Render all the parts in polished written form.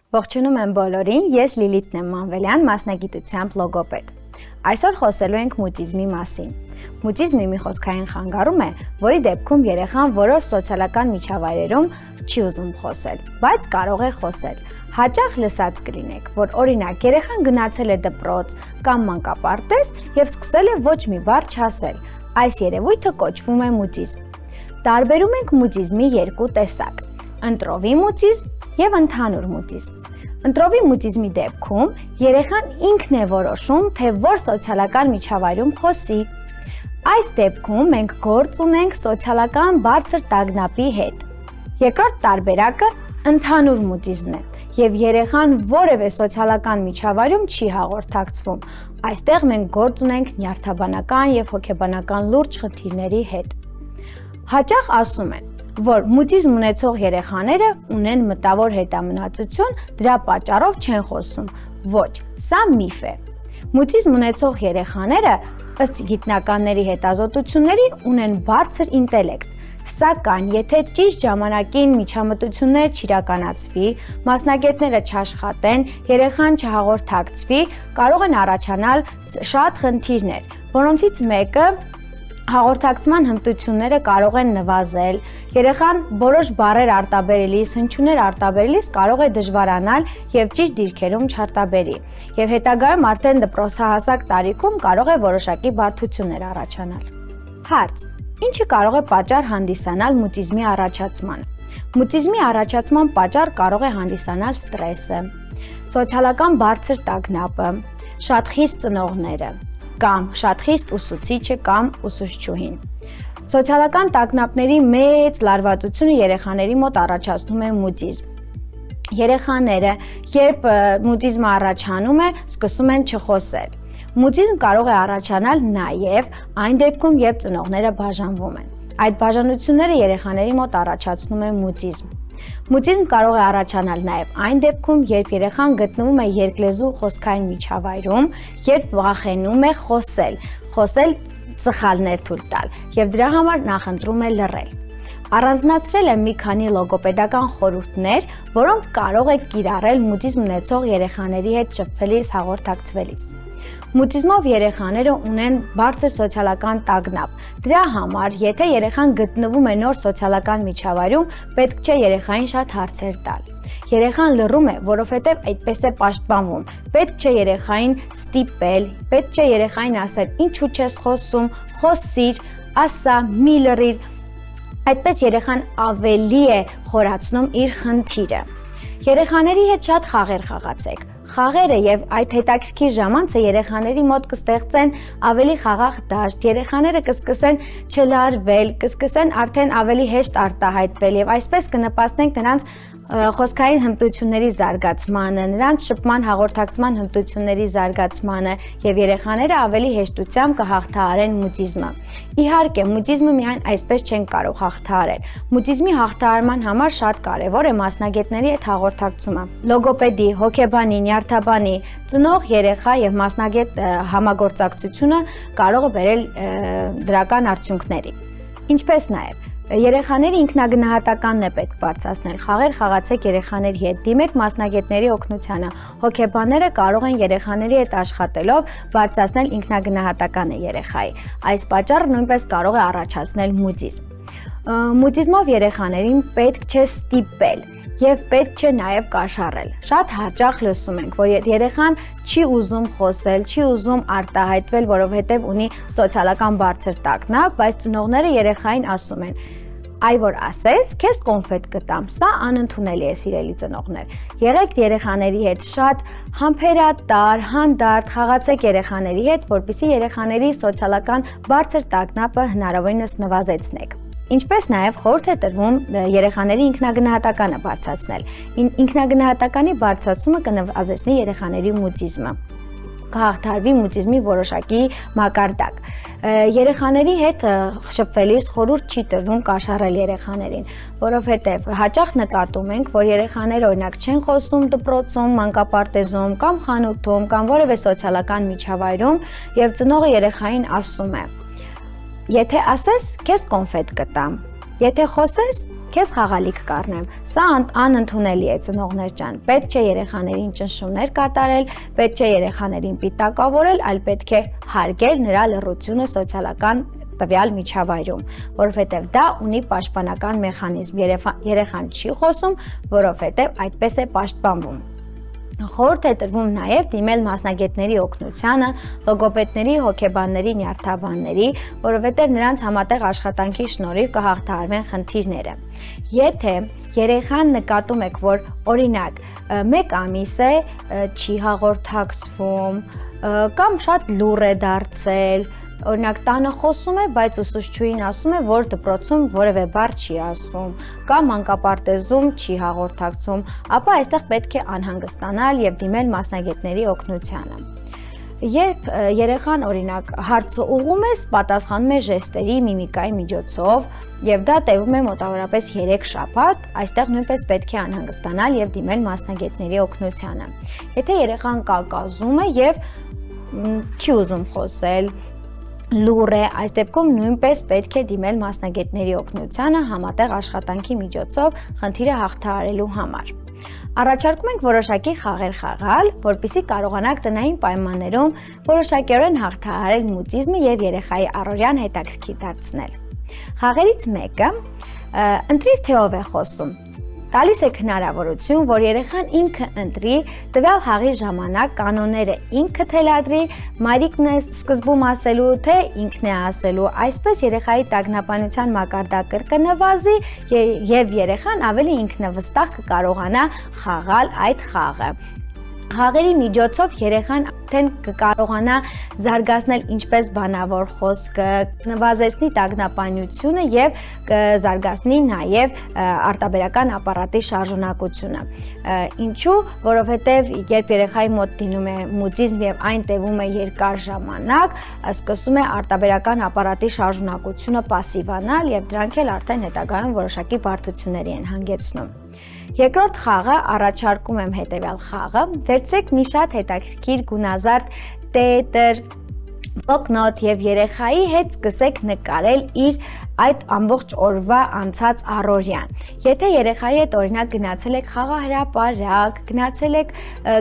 Ողջունում եմ բոլորին, ես Լիլիթ Նեմանվելյան, մասնագիտությամբ լոգոպեդ։ Այսօր խոսելու ենք մուտիզմի մասին։ Մուտիզմը մի խոսքային խանգարում է, որի դեպքում երեխան որոշ սոցիալական միջավայրերում չի ուզում խոսել, բայց կարող է խոսել։ Հաճախ լսած կլինեք, որ օրինակ երեխան գնացել է դպրոց կամ մանկապարտեզ եւ սկսել է ոչ մի բառ չասել։ Այս երևույթը կոչվում է մուտիզմ։ Տարբերում ենք մուտիզմի երկու տեսակ՝ ընտրովի մուտիզմ եւ ընդհանուր մուտիզմ։ Ընտրովի մուտիզմի դեպքում երեխան ինքն է որոշում, թե որ սոցիալական միջավայրում խոսի։ Այս դեպքում մենք գործ ունենք սոցիալական բարձր տագնապի հետ։ Երկրորդ տարբերակը ընդհանուր մուտիզմն է, եւ երեխան որևէ սոցիալական միջավայրում չի հաղորդակցվում։ Այստեղ մենք գործ ունենք նյարդաբանական եւ հոգեբանական լուրջ խնդիրների հետ։ Հաճախ ասում են, որ մուտիզմ ունեցող երեխաները ունեն մտավոր հետամնացություն, դրա պատճառով չեն խոսում։ Ոչ, սա միֆ է։ Մուտիզմ ունեցող երեխաները, ըստ գիտնականների հետազոտությունների, ունեն բարձր ինտելեկտ, սակայն եթե ճիշտ ժամանակին միջամտություններ չիրականացվի, մասնագետները չաշխատեն, երեխան չհաղորդակցվի, կարող են առաջանալ շատ խնդիրներ, որոնցից մեկը հաղորդակցման հմտությունները կարող են նվազել, երեխան որոշ բառեր արտաբերելիս, հնչյուններ արտաբերելիս կարող է դժվարանալ եւ ճիշտ դիրքերում չարտաբերի։ Եվ հետագայում արդեն դպրոցահասակ տարիքում կարող է որոշակի բարդություններ առաջանալ։ Հարց. Ինչը կարող է պատճառ հանդիսանալ մուտիզմի առաջացմանը։ Մուտիզմի առաջացման պատճառ կարող է հանդիսանալ ստրեսը, սոցիալական բարձր տագնապը, շատ խիստ ծնողները կամ շատ խիստ ուսուցիչը կամ ուսուցչուհին։ Սոցիալական տագնապների մեծ լարվածությունը երեխաների մոտ առաջացնում է մուտիզմ։ Երեխաները, երբ մուտիզմը առաջանում է, սկսում են չխոսել։ Մուտիզմ կարող է առաջանալ նաև այն դեպքում, երբ ծնողները բաժանվում են։ Այդ բաժանությունները երեխաների մոտ առաջացնում է մուտիզմ։ Մուտիզմ կարող է առաջանալ նաև այն դեպքում, երբ երեխան գտնվում է երկլեզու խոսքային միջավայրում, երբ վախենում է խոսել սխալներ թույլ տալ եւ դրա համար նախընտրում է լռել։ Առանձնացրել եմ մի քանի լոգոպեդական խորհուրդներ, որոնք կարող եք կիրառել մուտիզմ ունեցող երեխաների հետ շփվելիս, հաղորդակցվելիս։ Մուտիզմով երեխաները ունեն բարձր սոցիալական տագնապ։ Դրա համար, եթե երեխան գտնվում է նոր սոցիալական միջավայրում, պետք չէ երեխային շատ հարցեր տալ։ Երեխան լռում է, որովհետև այդպես է պաշտպանվում։ Պետք չէ երեխային ստիպել, պետք չէ երեխային ասել՝ ինչու չես խոսում, խոսիր, ասա, մի լռիր։ Այդպես երեխան ավելի է խորացնում իր խնդիրը։ Երեխաների հետ շատ խաղեր խաղացեք։ Խաղերը եւ այդ հետաքրքիր ժամանցը երեխաների մոտ կստեղծեն ավելի խաղաղ դաշտ, երեխաները կսկսեն չլարվել, կսկսեն արդեն ավելի հեշտ արտահայտվել եւ այսպես կնպաստենք նրանց խոսքային հմտությունների զարգացմանը, նրանց շփման հաղորդակցման հմտությունների զարգացմանը եւ երեխաները ավելի հեշտությամբ կհաղթահարեն մուտիզմը։ Իհարկե, մուտիզմը միայն այսպես չեն կարող հաղթահարել։ Մուտիզմի հաղթահարման համար շատ կարեւոր է մասնագետների հետ հաղորդակցումը։ Լոգոպեդի, հոգեբանի, նյարդաբանի, ծնող, երեխա եւ մասնագետ համագործակցությունը կարող է բերել դրական արդյունքների։ Ինչպես նաեւ երեխաների ինքնագնահատականն է պետք բարձրացնել, խաղեր խաղացեք երեխաների հետ, դիմեք մասնագետների օգնությանը, հոգեբանները կարող են երեխաների հետ աշխատելով բարձրացնել ինքնագնահատականը երեխայի, այս պատճառը նույնպես կարող է առաջացնել մուտիզմ։ Մուտիզմով երեխաներին պետք չէ ստիպել եւ պետք չէ նաեւ կաշառել։ Շատ հաճախ լսում ենք, որ երեխան չի ուզում խոսել, չի ուզում արտահայտվել, որովհետեւ ունի սոցիալական բարձր տագնապ, բայց ծնողները երեխային ասում են. Այ որ ասես, քեզ կոնֆետ կտամ, սա անընդունելի է, սիրելի ծնողներ։ Եղեք երեխաների հետ շատ համբերատար, հանդարտ, խաղացեք երեխաների հետ, որպեսզի երեխաների սոցիալական բարձր տագնապը հնարավորինս նվազեցնեք։ Ինչպես նաև խորհուրդ է տրվում երեխաների ինքնագնահատականը բարձրացնել։ Ինքնագնահատականի բարձրացումը կնվազեցնի երեխաների մուտիզմը, կհաղթահարվի մուտիզմի որոշակի մակարդակ։ Երեխաների հետ շփվելիս խորհուրդ չի տրվում կաշառել երեխաներին, որովհետև հաճախ նկատում ենք, որ երեխաները օրինակ չեն խոսում դպրոցում, մանկապարտեզում կամ խանութում կամ որևէ սոցիալական միջավայրում եւ ծնողը երեխային ասում է. Եթե ասես, քեզ կոնֆետ կտամ, եթե խոսես, Քեզ խաղալիք կառնեմ։ Սա անընդունելի է, ծնողներ ջան։ Պետք չէ երեխաներին ճնշումներ կատարել, պետք չէ երեխաներին պիտակավորել, այլ պետք է հարգել նրա լռությունը սոցիալական տվյալ միջավայրում, որովհետև դա ունի պաշտպանական մեխանիզմ։ Երեխան չի խոսում, որովհետև այդպես է պաշտպանվում։ Խորհուրդ է տրվում նաև դիմել մասնագետների օգնությանը, լոգոպեդների, հոգեբանների, նյարդաբանների, որովհետև նրանց համատեղ աշխատանքի շնորհիվ կհաղթահարվեն խնդիրները։ Եթե երեխան նկատում եք, որ օրինակ 1 ամիս է չի հաղորդակցվում կամ շատ լուռ է դարձել, օրինակ տանը խոսում է, բայց ուսուցչուհին ասում է, որ դպրոցում որևէ բառ չի ասում, կամ մանկապարտեզում չի հաղորդակցում, ապա այստեղ պետք է անհանգստանալ եւ դիմել մասնագետների օգնությանը։ Երբ երեխան օրինակ հարցը ուղղում է, պատասխանում է ժեստերի, միմիկայի միջոցով, եւ դա տևում է մոտավորապես 3 շաբաթ, այստեղ նույնպես պետք է անհանգստանալ եւ դիմել մասնագետների օգնությանը։ Եթե երեխան կակազում է եւ չի ուզում խոսել, լուռ է, այս դեպքում նույնպես պետք է դիմել մասնագետների օգնությանը համատեղ աշխատանքի միջոցով խնդիրը հաղթահարելու համար։ Առաջարկում ենք որոշակի խաղեր խաղալ, որպեսզի կարողանաք տնային պայմաններում որոշակիորեն հաղթահարել մուտիզմը եւ երեխայի առօրյան հետաքրքիր դարձնել։ Խաղերից մեկը ընտրիր թե ով է խոսում։ Տալիս եք հնարավորություն, որ երեխան ինքը ընտրի տվյալ խաղի ժամանակ կանոնները ինքը թելադրի, մայրիկն է սկզբում ասելու, թե ինքն է ասելու, այսպես երեխայի տագնապանության մակարդակը կնվազի եւ երեխան ավելի ինքնավստահ կկարողանա խաղալ այդ խաղը։ Խաղերի միջոցով երեխան արդեն կկարողանա զարգացնել ինչպես բանավոր խոսքը, նվազեցնի տագնապանությունը եւ կզարգացնի նաեւ արտաբերական ապարատի շարժունակությունը։ Ինչու, որովհետեւ երբ երեխայի մոտ դինում է մուտիզմ եւ այն տևում է երկար ժամանակ, սկսում է արտաբերական ապարատի շարժունակությունը պասիվանալ եւ դրանք էլ արդեն հետագայում որոշակի բարդությունների են հանգեցնում։ Երկրորդ խաղը առաջարկում եմ հետևյալ խաղը, վերցրեք մի շատ հետաքրքիր գունազարդ տետր, բլոկնոտ եւ երեխայի հետ սկսեք նկարել իր այդ ամբողջ օրվա անցած առօրյան։ Եթե երեխայի հետ օրինակ գնացել եք խաղահրապարակ, գնացել եք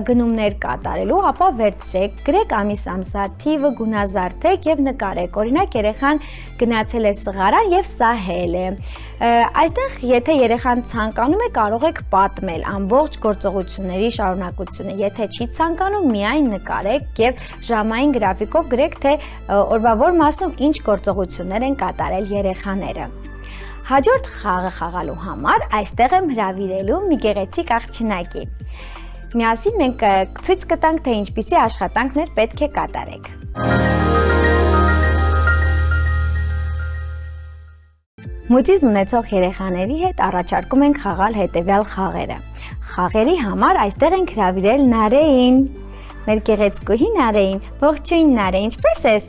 գնումներ կատարելու, ապա վերցրեք, գրեք ամիս-ամսա թիվը, գունազարդեք եւ նկարեք։ Օրինակ երեխան գնացել է սղարան եւ սահել է։ Այստեղ եթե երեխան ցանկանում է, կարող եք պատմել ամբողջ գործողությունների շարունակությունը։ Եթե չի ցանկանում, միայն նկարեք եւ ժամային գրաֆիկով գրեք, թե օրվա որ մասում ինչ գործողություններ են կատարել երեխաները։ Հաջորդ խաղը խաղալու համար այստեղ եմ հրավիրելու մի գեղեցիկ աղջնակի։ Միասին մենք ցույց կտանք, թե ինչպիսի աշխատանքներ պետք է կատարեք։ Մուտիզմ ունեցող երեխաների հետ առաջարկում ենք խաղալ հետևյալ խաղերը։ Խաղերի համար այստեղ ենք հրավիրել Նարեին, մեր գեղեցկուհի Նարեին։ Ողջույն Նարե, ինչպե՞ս ես։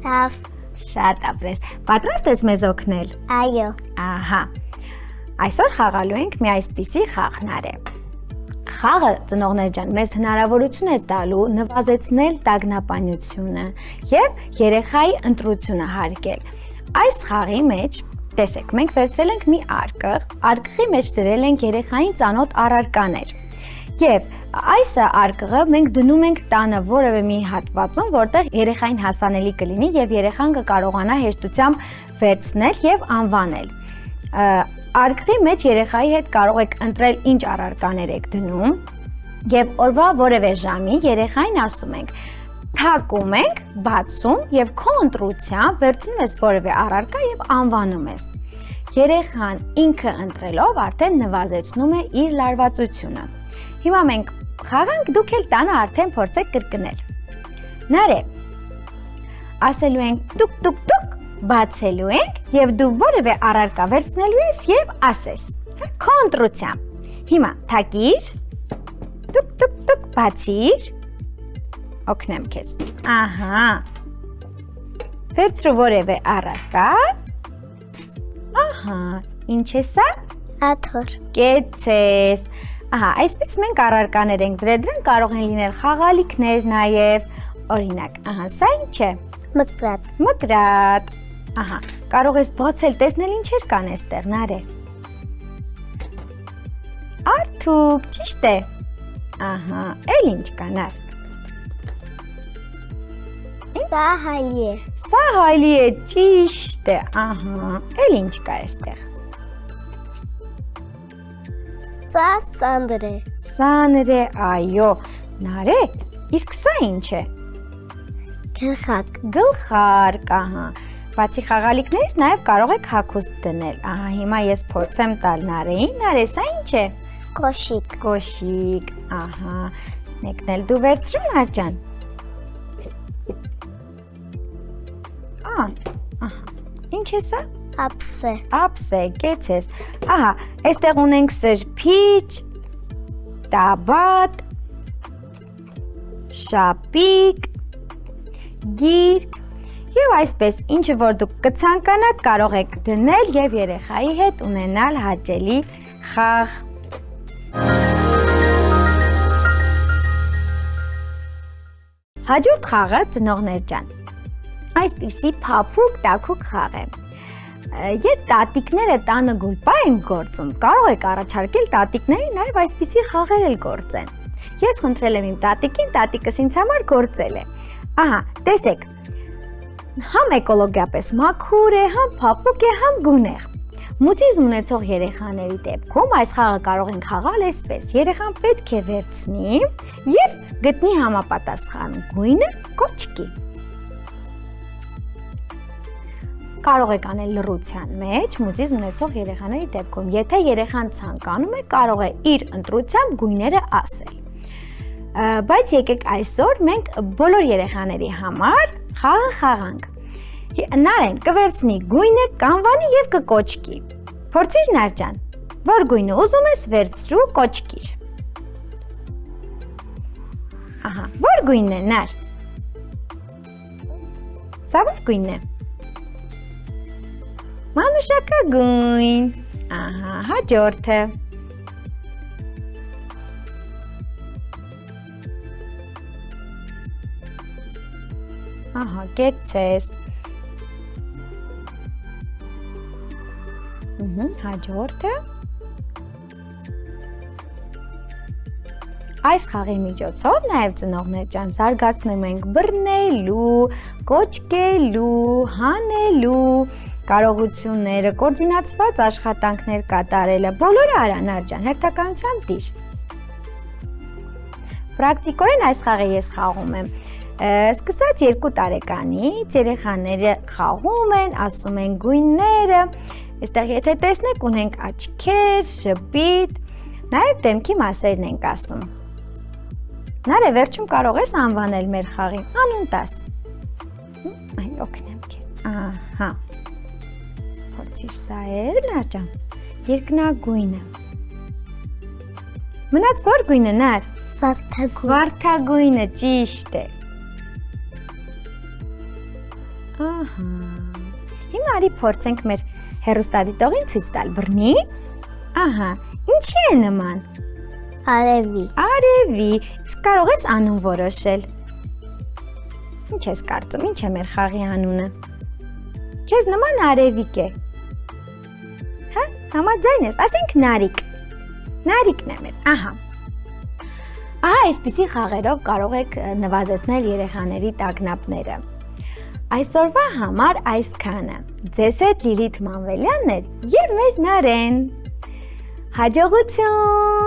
Լավ։ Շատ ապրես։ Պատրաստ ես մեզ օգնել։ Այո։ Ահա։ Այսօր խաղալու ենք մի այսպիսի խաղ Նարե։ Խաղը, ծնողներ ջան, մեզ հնարավորություն է տալու նվազեցնել տագնապանությունը եւ երեխայի ընտրությունը հարգել։ Այս խաղի մեջ տեսեք, մենք վերցրել ենք մի արկղ, արկղի մեջ դրել ենք երեխային ծանոթ առարկաներ։ Եվ այս արկղը մենք դնում ենք տանը որևէ մի հատվածում, որտեղ երեխային հասանելի կլինի եւ երեխան կկարողանա հեշտությամբ վերցնել եւ անվանել։ Արկղի մեջ երեխայի հետ կարող եք ընտրել ինչ առարկաներ եք դնում եւ օրվա որևէ ժամի երեխային ասում ենք թակում ենք, բացում եւ քո ընտրությամբ վերցնում ես որևէ առարկա եւ անվանում ես։ Երեխան ինքը ընտրելով արդեն նվազեցնում է իր լարվածությունը։ Հիմա մենք խաղանք, դուք էլ տանը արդեն փորձեք կրկնել։ Նարե, ասելու ենք տուկ տուկ տուկ, բացելու ենք եւ դու որևէ առարկա վերցնելու ես եւ ասես։ Քո ընտրությամբ։ Հիմա թակիր, տուկ տուկ տուկ, բացիր։ Օգնեմ քեզ։ Ահա։ Վերցրու որևէ առարկա։ Ահա, ինչ է սա։ Աթոր։ Կեցես։ Ահա, այսպես մենք առարկաներ ենք դրել, դրանք կարող են լինել խաղալիքներ նաև։ Օրինակ, ահա, սա ինչ է։ Մկրատ։ Մկրատ։ Ահա, կարող ես բացել, տեսնել ինչեր կան այստեղ, Նարե։ Թութուկ, ճիշտ է։ Ահա, էլ ինչ կա նար։ Սա հայլի է։ Սա հայլի է, ճիշտ է, ահա, էլ ինչ կա այստեղ։ Սա սանդր է։ Սաներ է, այո, նարե, իսկ սա ինչ է։ Գլխակ։ Գլխարկ, ահա։ Բացի խաղալիքներից նաև կարող եք հագուստ դնել։ Ահա, հիմա ես փորձեմ տալ Նարեին։ Նարե, սա ինչ է։ Կոշիկ։ Կոշիկ, ահա։ Մեկն էլ դու վերցրու Նար ջան։ Ահա։ Ինչ է սա։ Ափսե։ Ափսե, կեցես։ Ահա, այստեղ ունենք սրբիչ, տաբատ, շապիկ, գիրք եւ այսպես ինչը որ դուք կցանկանաք կարող եք դնել եւ երեխայի հետ ունենալ հաճելի խաղ։ Հաջորդ խաղը ծնողներ ջան։ Այսպիսի փափուկ տաքուկ խաղ է։ Երբ տատիկները տանը գուլպա են գործում, կարող եք առաջարկել տատիկներին նաև այսպիսի խաղեր էլ գործեն։ Ես խնդրել եմ իմ տատիկին, տատիկս ինձ համար գործել է։ Ահա, տեսեք։ Համ էկոլոգիապես մաքուր է, համ փափուկ է, համ գունեղ։ Մուտիզմ ունեցող երեխաների դեպքում այս խաղը կարող են խաղալ այսպես. երեխան պետք է վերցնի եւ գտնի համապատասխան գույնը կոճկի։ Կարող եք անել լռության մեջ մուտիզմ ունեցող երեխաների դեպքում, եթե երեխան ցանկանում է, կարող է իր ընտրությամբ գույները ասել։ Բայց եկեք այսօր մենք բոլոր երեխաների համար խաղը խաղանք։ Նարեն կվերցնի գույնը, կանվանի եւ կկոճկի։ Փորձիր Նար ջան, որ գույնը ուզում ես վերցրու կոճկիր։ Ահա, որ գույնն է Նար։ Սա որ գույնն է։ Մանուշակագույն։ Ահա, հաջորդը։ Ահա, կեցես։ Հաջորդը։ Այս խաղի միջոցով նաև ծնողներ ջան զարգացնում ենք բռնելու, կոճկելու, հանելու կարողությունները, կոորդինացված աշխատանքներ կատարելը, բոլորը արա Նար ջան, հերթականությամբ դիր։ Պրակտիկորեն այս խաղը ես խաղում եմ։ Սկսած 2 տարեկանից երեխաները խաղում են, ասում են գույնները, այստեղ եթե տեսնեք ունենք աչքեր, ժպիտ, նաև դեմքի մասերն ենք ասում։ Նարե վերջում կարող ես անվանել մեր խաղին, անուն տաս։ Այ օգնեմ քեզ։ Ահա։ Փորձիր սա էլ Նար ջան։ Երկնագույնը։ Մնաց որ գույնը Նար։ Վարդագույն։ Վարդագույնը ճիշտ է։ Ահա։ Հիմա արի փորձենք մեր հեռուստադիտողին ցույց տալ բռնի։ Ահա, ինչի է նման։ Արևի։ Արևի, իսկ կարող ես անուն որոշել։ Ինչ ես կարծում, ինչ է մեր խաղի անունը։ Քեզ նման արևիկ է։ Հա, համաձայն ես, ասենք Նարիկ։ Նարիկն է մեր, ահա։ Ահա այսպիսի խաղերով կարող եք նվազեցնել երեխաների տագնապները։ Այսօրվա համար այսքանը։ Ձեզ հետ Լիլիթ Մանվելյանն էր եւ մեր Նարեն։ Հաջողություն։